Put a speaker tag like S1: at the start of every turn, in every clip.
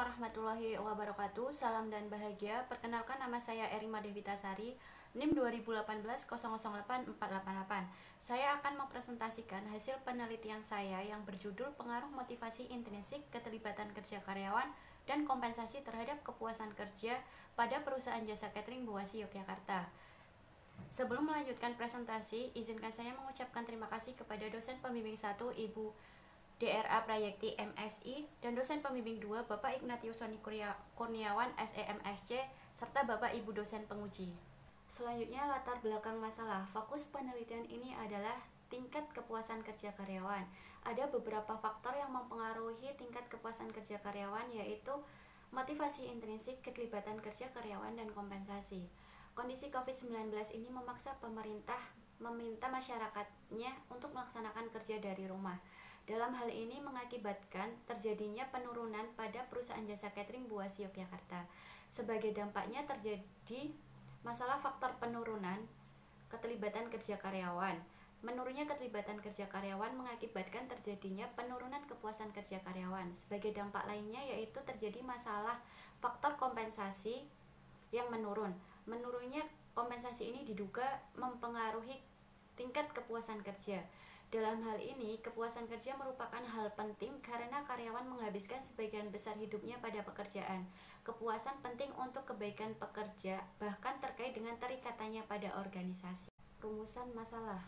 S1: Warahmatullahi wabarakatuh. Salam dan bahagia. Perkenalkan, nama saya Erima Devitasari, NIM 2018008488. Saya akan mempresentasikan hasil penelitian saya yang berjudul Pengaruh Motivasi Intrinsik, Keterlibatan Kerja Karyawan, dan Kompensasi Terhadap Kepuasan Kerja pada Perusahaan Jasa Catering Buasi Yogyakarta. Sebelum melanjutkan presentasi, izinkan saya mengucapkan terima kasih kepada dosen pembimbing 1 Ibu DRA Prayekti MSI dan dosen pembimbing 2 Bapak Ignatius Soni Kurniawan SEMSC serta Bapak Ibu dosen penguji. Selanjutnya, latar belakang masalah. Fokus penelitian ini adalah tingkat kepuasan kerja karyawan. Ada beberapa faktor yang mempengaruhi tingkat kepuasan kerja karyawan, yaitu motivasi intrinsik, keterlibatan kerja karyawan, dan kompensasi. Kondisi COVID-19 ini memaksa pemerintah meminta masyarakatnya untuk melaksanakan kerja dari rumah. Dalam hal ini mengakibatkan terjadinya penurunan pada perusahaan jasa catering Buasi Yogyakarta. Sebagai dampaknya terjadi masalah faktor penurunan keterlibatan kerja karyawan. Menurunnya keterlibatan kerja karyawan mengakibatkan terjadinya penurunan kepuasan kerja karyawan. Sebagai dampak lainnya yaitu terjadi masalah faktor kompensasi yang menurun. Menurunnya kompensasi ini diduga mempengaruhi tingkat kepuasan kerja. Dalam hal ini, kepuasan kerja merupakan hal penting karena karyawan menghabiskan sebagian besar hidupnya pada pekerjaan. Kepuasan penting untuk kebaikan pekerja, bahkan terkait dengan terikatannya pada organisasi. Rumusan masalah.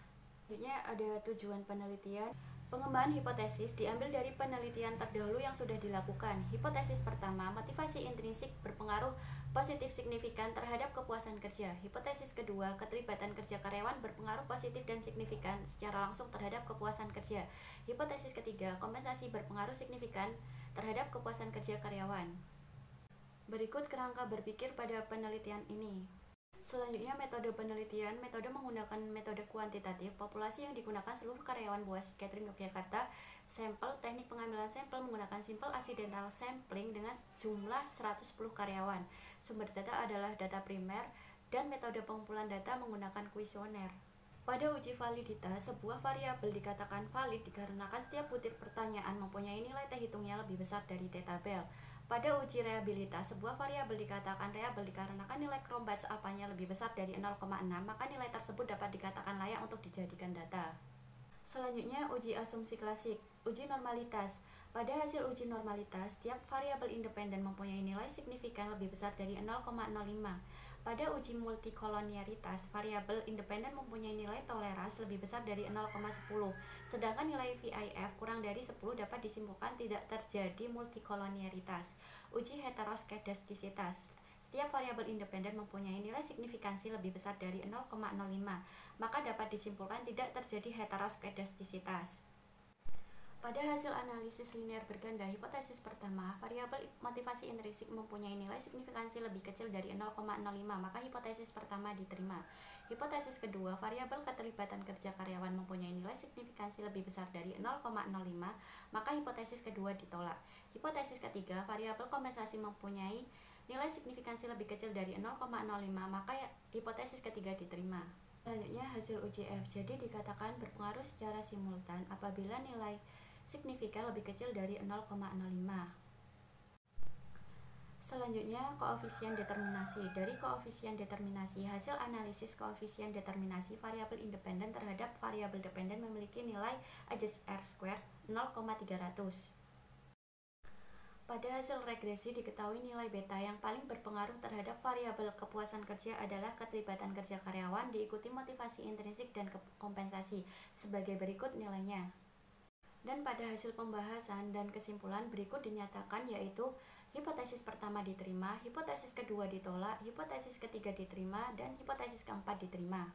S1: Selanjutnya ada tujuan penelitian. Pengembangan hipotesis diambil dari penelitian terdahulu yang sudah dilakukan. Hipotesis pertama, motivasi intrinsik berpengaruh positif signifikan terhadap kepuasan kerja. Hipotesis kedua, keterlibatan kerja karyawan berpengaruh positif dan signifikan secara langsung terhadap kepuasan kerja. Hipotesis ketiga, kompensasi berpengaruh signifikan terhadap kepuasan kerja karyawan. Berikut kerangka berpikir pada penelitian ini. Selanjutnya, metode penelitian. Metode menggunakan metode kuantitatif. Populasi yang digunakan seluruh karyawan Buasi Catering Yogyakarta. Sampel, teknik pengambilan sampel menggunakan simple accidental sampling dengan jumlah 110 karyawan. Sumber data adalah data primer dan metode pengumpulan data menggunakan kuesioner. Pada uji validitas, sebuah variabel dikatakan valid dikarenakan setiap butir pertanyaan mempunyai nilai T hitungnya lebih besar dari T tabel. Pada uji reliabilitas, sebuah variabel dikatakan reliable dikarenakan nilai Cronbach's alpha-nya lebih besar dari 0,6, maka nilai tersebut dapat dikatakan layak untuk dijadikan data. Selanjutnya, uji asumsi klasik. Uji normalitas. Pada hasil uji normalitas, setiap variabel independen mempunyai nilai signifikan lebih besar dari 0,05. Pada uji multikolonialitas, variabel independen mempunyai nilai toleransi lebih besar dari 0,10. Sedangkan nilai VIF kurang dari 10 dapat disimpulkan tidak terjadi multikolonialitas. Uji heteroskedastisitas. Setiap variabel independen mempunyai nilai signifikansi lebih besar dari 0,05, maka dapat disimpulkan tidak terjadi heteroskedastisitas. Pada hasil analisis linear berganda, hipotesis pertama, variabel motivasi intrinsik mempunyai nilai signifikansi lebih kecil dari 0,05, maka hipotesis pertama diterima. Hipotesis kedua, variabel keterlibatan kerja karyawan mempunyai nilai signifikansi lebih besar dari 0,05, maka hipotesis kedua ditolak. Hipotesis ketiga, variabel kompensasi mempunyai nilai signifikansi lebih kecil dari 0,05, maka hipotesis ketiga diterima. Selanjutnya, hasil uji F. Jadi dikatakan berpengaruh secara simultan apabila nilai signifikan lebih kecil dari 0,05. Selanjutnya, koefisien determinasi. Dari koefisien determinasi, hasil analisis koefisien determinasi variabel independen terhadap variabel dependen memiliki nilai adjust R², 0,300. Pada hasil regresi diketahui nilai beta yang paling berpengaruh terhadap variabel kepuasan kerja adalah keterlibatan kerja karyawan diikuti motivasi intrinsik dan kompensasi. Sebagai berikut nilainya. Dan pada hasil pembahasan dan kesimpulan berikut dinyatakan, yaitu hipotesis pertama diterima, hipotesis kedua ditolak, hipotesis ketiga diterima, dan hipotesis keempat diterima.